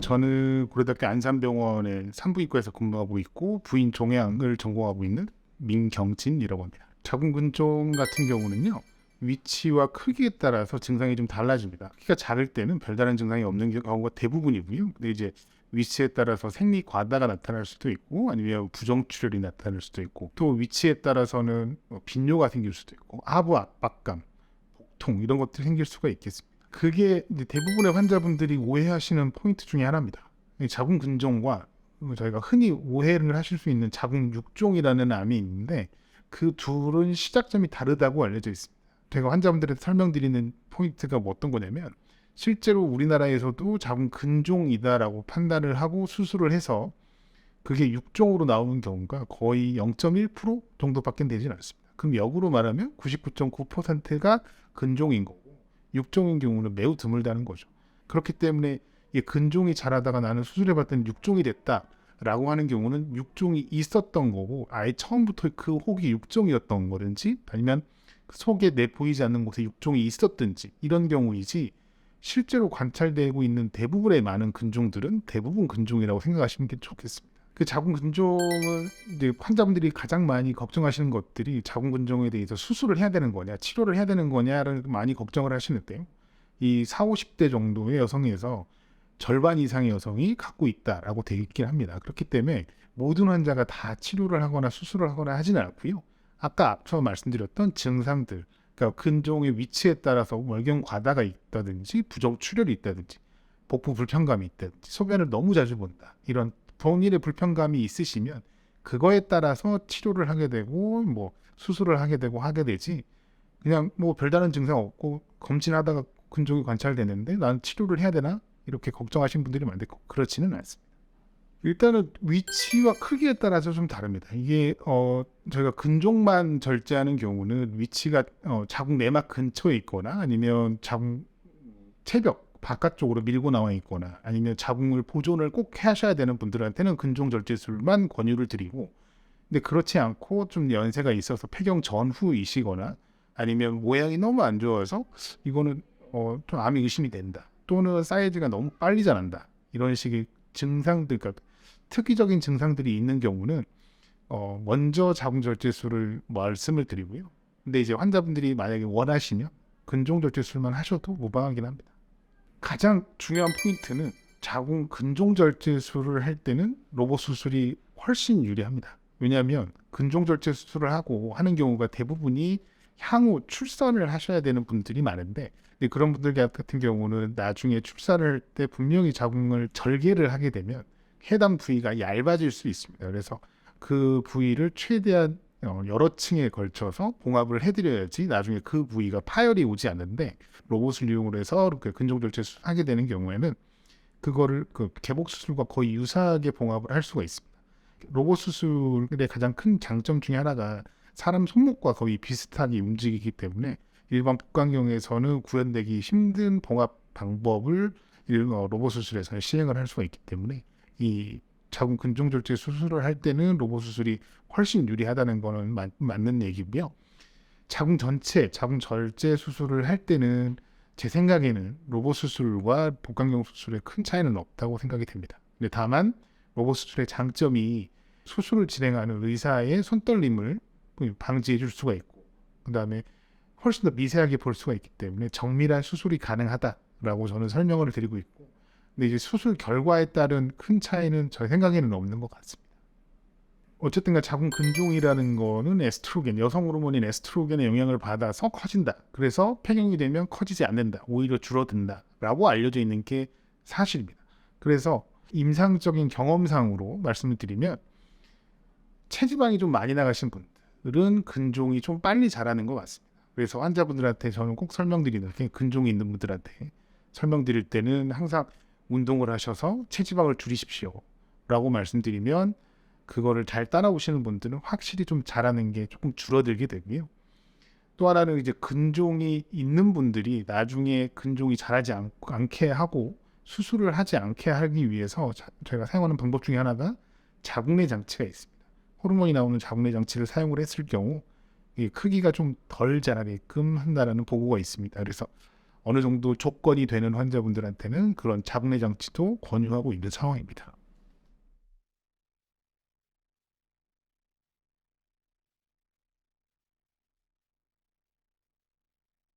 저는 고려대학교 안산병원의 산부인과에서 근무하고 있고 부인 종양을 전공하고 있는 민경진이라고 합니다. 자궁근종 같은 경우는요. 위치와 크기에 따라서 증상이 좀 달라집니다. 키가 작을 때는 별다른 증상이 없는 경우가 대부분이고요. 근데 이제 위치에 따라서 생리 과다가 나타날 수도 있고 아니면 부정출혈이 나타날 수도 있고 또 위치에 따라서는 빈뇨가 생길 수도 있고 하부 압박감, 복통 이런 것들이 생길 수가 있겠습니다. 그게 이제 대부분의 환자분들이 오해하시는 포인트 중에 하나입니다. 자궁 근종과 저희가 흔히 오해를 하실 수 있는 자궁 육종이라는 암이 있는데 그 둘은 시작점이 다르다고 알려져 있습니다. 제가 환자분들한테 설명드리는 포인트가 뭐 어떤 거냐면 실제로 우리나라에서도 자궁 근종이다라고 판단을 하고 수술을 해서 그게 육종으로 나오는 경우가 거의 0.1% 정도밖에 되진 않습니다. 그럼 역으로 말하면 99.9%가 근종인 거고 육종인 경우는 매우 드물다는 거죠. 그렇기 때문에 이 근종이 자라다가 나는 수술해봤더니 육종이 됐다라고 하는 경우는 육종이 있었던 거고 아예 처음부터 그 혹이 육종이었던 거든지 아니면 속에 내 보이지 않는 곳에 육종이 있었든지 이런 경우이지 실제로 관찰되고 있는 대부분의 많은 근종들은 대부분 근종이라고 생각하시는 게 좋겠습니다. 그 자궁 근종은 이제 환자분들이 가장 많이 걱정하시는 것들이 자궁 근종에 대해서 수술을 해야 되는 거냐, 치료를 해야 되는 거냐를 많이 걱정을 하시는데요. 이 40, 50대 정도의 여성에서 절반 이상의 여성이 갖고 있다라고 되어 있긴 합니다. 그렇기 때문에 모든 환자가 다 치료를 하거나 수술을 하거나 하지는 않고요. 아까 앞서 말씀드렸던 증상들, 그러니까 근종의 위치에 따라서 월경 과다가 있다든지 부정 출혈이 있다든지 복부 불편감이 있다든지 소변을 너무 자주 본다 이런 본인의 불편감이 있으시면 그거에 따라서 치료를 하게 되고 뭐 수술을 하게 되고 하게 되지 그냥 뭐 별다른 증상 없고 검진하다가 근종이 관찰되는데 난 치료를 해야 되나 이렇게 걱정하시는 분들이 많은데 그렇지는 않습니다. 일단은 위치와 크기에 따라서 좀 다릅니다. 이게 저희가 근종만 절제하는 경우는 위치가 자궁 내막 근처에 있거나 아니면 자궁 체벽 바깥쪽으로 밀고 나와 있거나 아니면 자궁을 보존을 꼭 하셔야 되는 분들한테는 근종 절제술만 권유를 드리고 근데 그렇지 않고 좀 연세가 있어서 폐경 전후이시거나 아니면 모양이 너무 안 좋아서 이거는 좀 암이 의심이 된다 또는 사이즈가 너무 빨리 자란다 이런 식의 증상들 그러니까 특이적인 증상들이 있는 경우는 먼저 자궁 절제술을 말씀을 드리고요. 근데 이제 환자분들이 만약에 원하시면 근종 절제술만 하셔도 무방하긴 합니다. 가장 중요한 포인트는 자궁 근종 절제술을 할 때는 로봇 수술이 훨씬 유리합니다. 왜냐하면 근종 절제 수술을 하고 하는 경우가 대부분이 향후 출산을 하셔야 되는 분들이 많은데 그런 분들 같은 경우는 나중에 출산을 할 때 분명히 자궁을 절개를 하게 되면 해당 부위가 얇아질 수 있습니다. 그래서 그 부위를 최대한 여러 층에 걸쳐서 봉합을 해드려야지 나중에 그 부위가 파열이 오지 않는데 로봇을 이용을 해서 이렇게 근종 절제를 하게 되는 경우에는 그거를 그 개복 수술과 거의 유사하게 봉합을 할 수가 있습니다. 로봇 수술의 가장 큰 장점 중에 하나가 사람 손목과 거의 비슷하게 움직이기 때문에 일반 복강경에서는 구현되기 힘든 봉합 방법을 로봇 수술에서 시행을 할 수가 있기 때문에 이 자궁 근종 절제 수술을 할 때는 로봇 수술이 훨씬 유리하다는 거는 맞는 얘기고요. 자궁 전체 자궁 절제 수술을 할 때는 제 생각에는 로봇 수술과 복강경 수술에 큰 차이는 없다고 생각이 됩니다. 근데 다만 로봇 수술의 장점이 수술을 진행하는 의사의 손떨림을 방지해 줄 수가 있고 그다음에 훨씬 더 미세하게 볼 수가 있기 때문에 정밀한 수술이 가능하다라고 저는 설명을 드리고 있고 근데 이제 수술 결과에 따른 큰 차이는 제 생각에는 없는 것 같습니다. 어쨌든 자궁 근종이라는 거는 에스트로겐, 여성 호르몬인 에스트로겐의 영향을 받아서 커진다. 그래서 폐경이 되면 커지지 않는다. 오히려 줄어든다. 라고 알려져 있는 게 사실입니다. 그래서 임상적인 경험상으로 말씀을 드리면 체지방이 좀 많이 나가신 분들은 근종이 좀 빨리 자라는 것 같습니다. 그래서 환자분들한테 저는 꼭 설명드리는 게 근종이 있는 분들한테 설명드릴 때는 항상 운동을 하셔서 체지방을 줄이십시오. 라고 말씀드리면 그거를 잘 따라오시는 분들은 확실히 좀 잘하는 게 조금 줄어들게 되고요. 또 하나는 이제 근종이 있는 분들이 나중에 근종이 자라지 않게 하고 수술을 하지 않게 하기 위해서 저희가 사용하는 방법 중에 하나가 자궁내 장치가 있습니다. 호르몬이 나오는 자궁내 장치를 사용을 했을 경우 크기가 좀 덜 자라게끔 한다는 보고가 있습니다. 그래서 어느 정도 조건이 되는 환자분들한테는 그런 잡내 장치도 권유하고 있는 상황입니다.